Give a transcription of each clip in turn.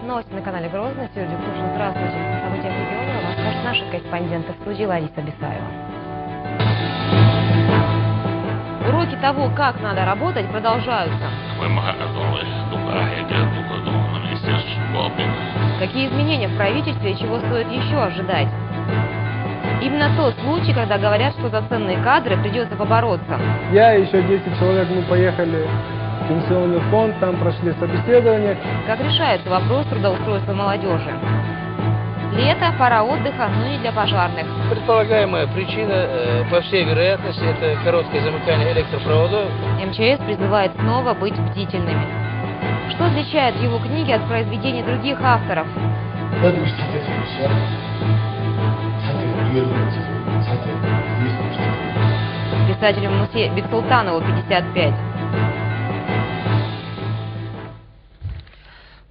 Новости на канале Грозный. Сергей Кушин, здравствуйте. О событиях в регионе вам расскажут наши корреспонденты в студии Лариса Бесаева. Уроки того, как надо работать, продолжаются. Какие изменения в правительстве и чего стоит еще ожидать? Именно тот случай, когда говорят, что за ценные кадры придется побороться. Я и еще 10 человек, мы поехали в пенсионный фонд, там прошли собеседование. Как решается вопрос трудоустройства молодежи? Лето, пора отдыха, но не для пожарных. Предполагаемая причина, по всей вероятности, это короткое замыкание электропроводов. МЧС призывает снова быть бдительными. Что отличает его книги от произведений других авторов? Писателю Мусе Бексултанову 55.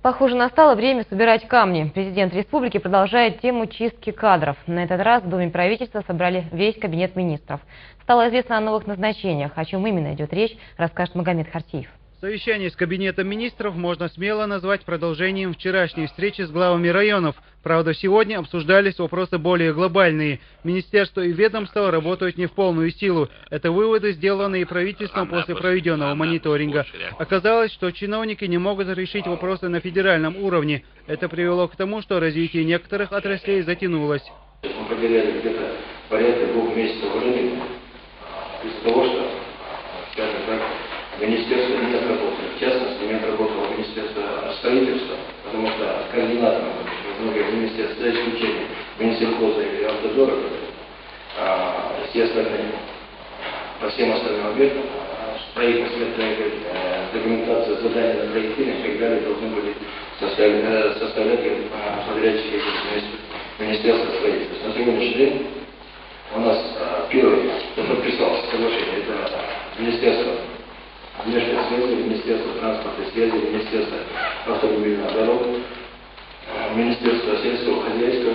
Похоже, настало время собирать камни. Президент республики продолжает тему чистки кадров. На этот раз в Доме правительства собрали весь кабинет министров. Стало известно о новых назначениях. О чем именно идет речь, расскажет Магомед Харсиев. Совещание с кабинетом министров можно смело назвать продолжением вчерашней встречи с главами районов. Правда, сегодня обсуждались вопросы более глобальные. Министерство и ведомства работают не в полную силу. Это выводы, сделанные правительством после проведенного мониторинга. Оказалось, что чиновники не могут решить вопросы на федеральном уровне. Это привело к тому, что развитие некоторых отраслей затянулось. Мы потеряли где-то порядка 2 месяцев времени из-за того, что, скажем так, министерство не отработало. В частности, не отработало министерство строительства, потому что координатором министерства, за исключением Минсельхоза или Автодора, все остальные, по всем остальным объектам, документация, задания на проектирование и так далее должны были составлять подрядчики Министерства строительства. На сегодняшний день у нас первый, кто подписался соглашение, это Министерство внешних связей, Министерство транспорта и связи, Министерство автомобильных дорог, Министерство сельского хозяйства.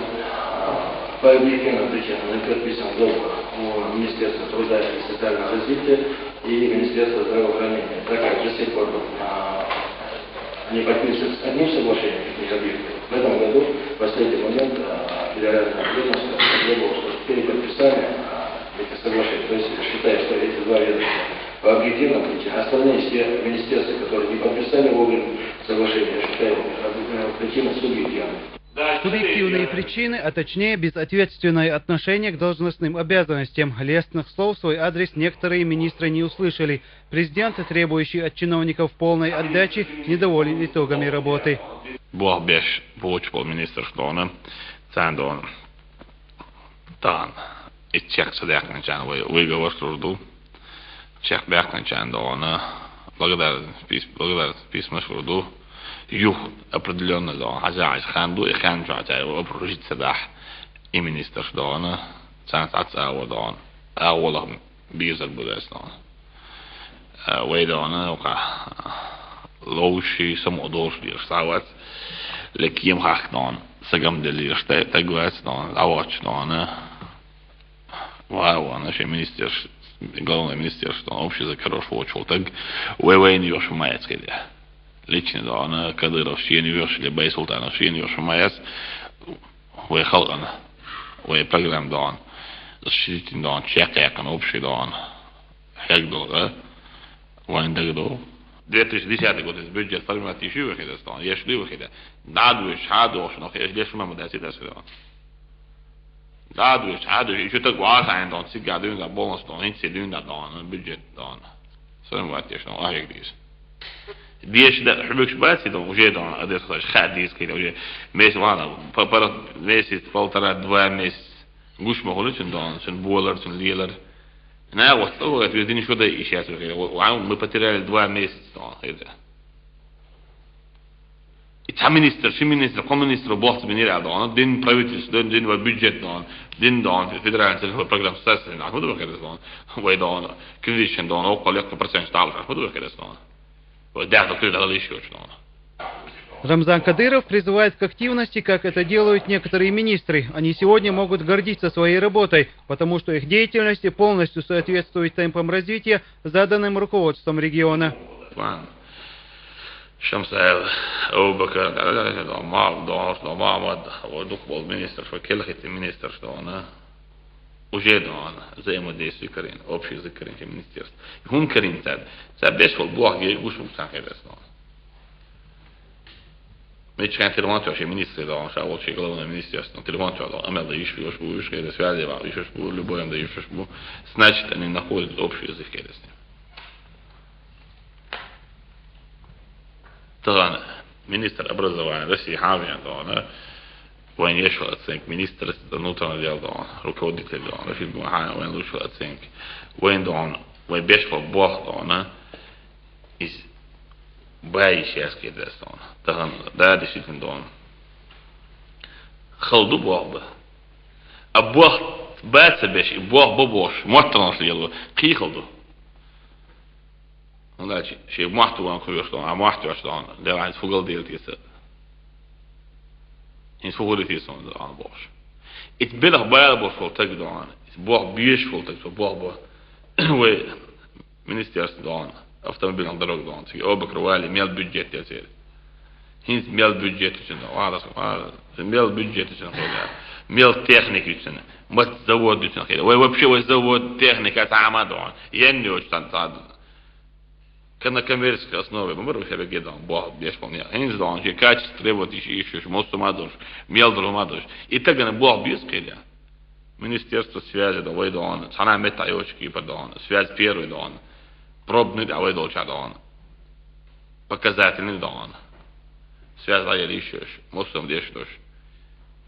По объективным причинам не подписан договор у Министерства труда и социального развития и Министерства здравоохранения. Так как до сих пор не подписываются одним соглашением этих объектов, в этом году, в последний момент, федеральное ведомство потребовало, что переподписание этих соглашений, то есть считая, что эти два ведомства по объективным причинам, остальные все министерства, которые не подписали вовремя соглашение, считаю причины субъективными. Субъективные причины, а точнее безответственное отношение к должностным обязанностям. Лестных слов в свой адрес некоторые министры не услышали. Президент, требующий от чиновников полной отдачи, недоволен итогами работы. Юх определенно да, хозяин ханду и ханджа, обружить садах и министр да, цент отца да, аула бизар будет да, вейдана ока лоуши самодошли стават леким хахнон сагам дели что тагвас да, авач да, вау, наш министр, главный министр, что общий закрош вочел так, вейвей не yosh маяц кеде. Лично да, она Кадыров шиен yosh или Байсултанов шиен yosh маяц, вей халган, вей программ да, защитить да, чека якан общий да, хек долга, вайн дагдо. 2010 год из бюджет формировать еще выходит да, есть ли выходит, дадуешь, хадуешь, но есть лишь мама да сидят да. Дадуешь, еще так важно, да, всегда дюнга бонус да, инси дюнга да, бюджет да, формировать еще, а как здесь. Деш да хбекш баси да уже да адес хадис кида уже месяц вана пара месяц полтора-два месяц гуш могулчин да сын болар сын лилар на вот это ведь ничего да и сейчас мы потеряли 2 месяца да это и там министр коммунистр босс министр да дин правительство дин бюджет да дин да федеральный программ социальный а вот это да вы да кондишн да около 1% ставка вот это да. Рамзан Кадыров призывает к активности, как это делают некоторые министры. Они сегодня могут гордиться своей работой, потому что их деятельность полностью соответствует темпам развития, заданным руководством региона. Shamsal, Abu Bakr, Mahmoud, ودخل министр, فكلخت министр, что она уже взаимодействие Карин, общий язык Карин, министерство. И он Карин так бешвал Бог, я гушу сахаресну. Мы чекаем телефон, что министр, да, он шел, что главное министерство, телефон, что он имел да еще это связи, еще любой да еще значит они находят общий язык с ним. Тогда министр образования России Хавиан, да, وين يشغل أتسينك министр внутренних дел دون руководитель دون رشيد بوحان وين يشغل أتسينك وين دون وين بيشغل بوح دون إز باي شيء كده دون تهم ده دشيتن دون خلدو بوح به أبوح بات بيش بوح ببوش مرتناش يلو قي خلدو ولا شيء محتوى وان كويش دون محتوى دون ده عايز فوق الديل تيسر in svoordeel is on de aanbos. Het billig bijbels vol te doen. Het boog bies vol te doen. Boog we ministers doen. Automobiel aan de rug doen. Zie ook bekroeien meer budget te zetten. Hins meer budget te doen. Dat is meer budget te doen. Meer techniek te doen. Wat zou het doen? We hebben we zou techniek het aan doen. Je nu stand на коммерческой основе, мы можем себе гидам, Бог бесполня. Они знают, что качество требует еще, мосту мадуш, мелдру мадуш. И так они Бог бескеля. Министерство связи давай дон, цена метаёчки подон, связь первый дон, пробный давай долча дон, показательный дон, связь давай еще, мостом дешдош.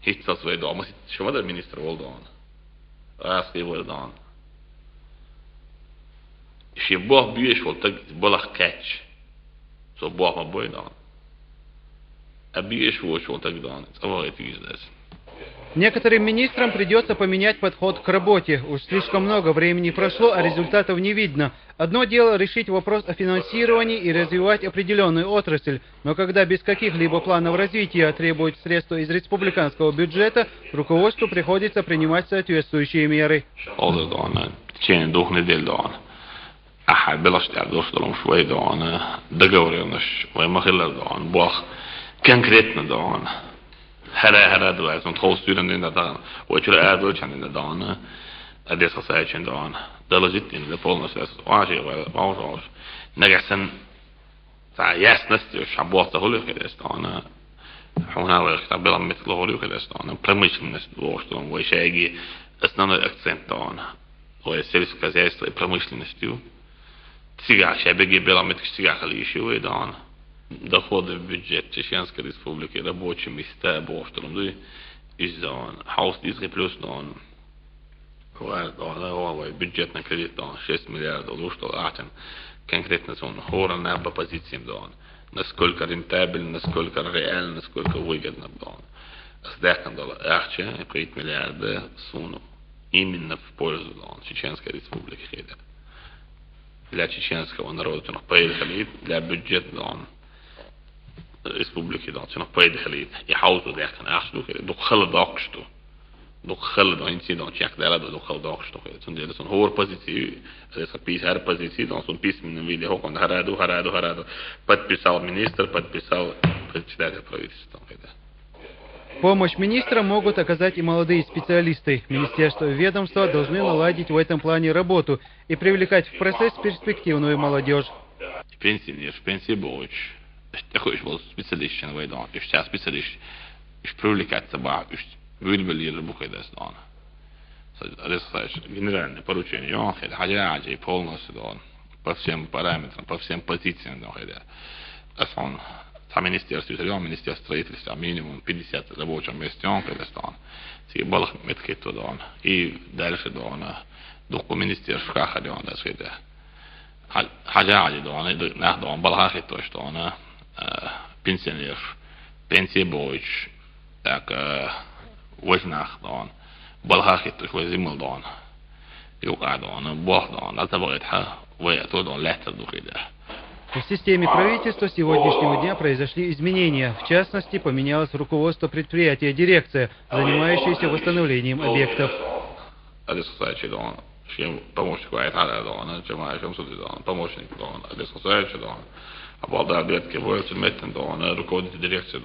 Хитца свой дом, что мы министр волдон, раз его дон. Если Бог бьешь, вот так балах кач, то Бог мы бой дан. А бьешь вот так дан, это здесь. Некоторым министрам придется поменять подход к работе. Уж слишком много времени прошло, а результатов не видно. Одно дело решить вопрос о финансировании и развивать определенную отрасль, но когда без каких-либо планов развития требуют средства из республиканского бюджета, руководству приходится принимать соответствующие меры. أحد بلاش تعدوش دلهم شوي دعانا دقوريونش ويمخيلا دعان باخ كنكريتنا دعان هرا دعان تخوص سيرن دين دعان ويشرا أدوش عن دعان أديس سايشن دعان دلجتين لبولنا سلاس وعشي وعوش نجحسن ياس نستيوش عبوات هوليو كده دعان هنا ويختار بلا مثل هوليو كده دعان برميشن نستوش دعان ويشاقي أسنان أكسنت دعان ويسيرس كزيس промышленностью. Сега ще беги бела метка сега халиши и дан. Доходы в бюджет Чеченской Республики рабочие места боштром да из дан. Хаус дизли плюс дан. Квартал бюджетный кредит дан 6 миллиардов долларов атен. Конкретно зон хора на по позициям дан. Насколько рентабельно, насколько реально, насколько выгодно дан. С декандала ахче 5 миллиардов суну. Именно в пользу Чеченской Республики. Для чеченского народа поехали, для бюджета республики поехали и хаузу дехтан ахшту, духал дохшту, духал дохинси чек дела духал дохшту. Это сон хор позиции, это пис хар позиции, сон письменном виде хокон хараду, подписал министр, подписал председатель правительства. Помощь министрам могут оказать и молодые специалисты. Министерство и ведомства должны наладить в этом плане работу и привлекать в процесс перспективную молодежь. В пенсии больше. Такой был специалист, на войну. И сейчас специалист. И привлекать собак. И выделили работу das dann. Это генеральное поручение. Он хотел хаджи полностью по всем параметрам, по всем позициям. Это Там министерство строительства минимум 50 рабочих мест, Казахстан. Все балах метки туда. И дальше до министерства хаха да сюда. Хаджи да балах хито что пенсионер, пенсия бойч, так вознах да балах хито что зимал да. Юга да бог да, это будет то да лето да. В системе правительства с сегодняшнего дня произошли изменения. В частности, поменялось руководство предприятия «Дирекция», занимающаяся восстановлением объектов. обладает ветки, руководитель дирекции,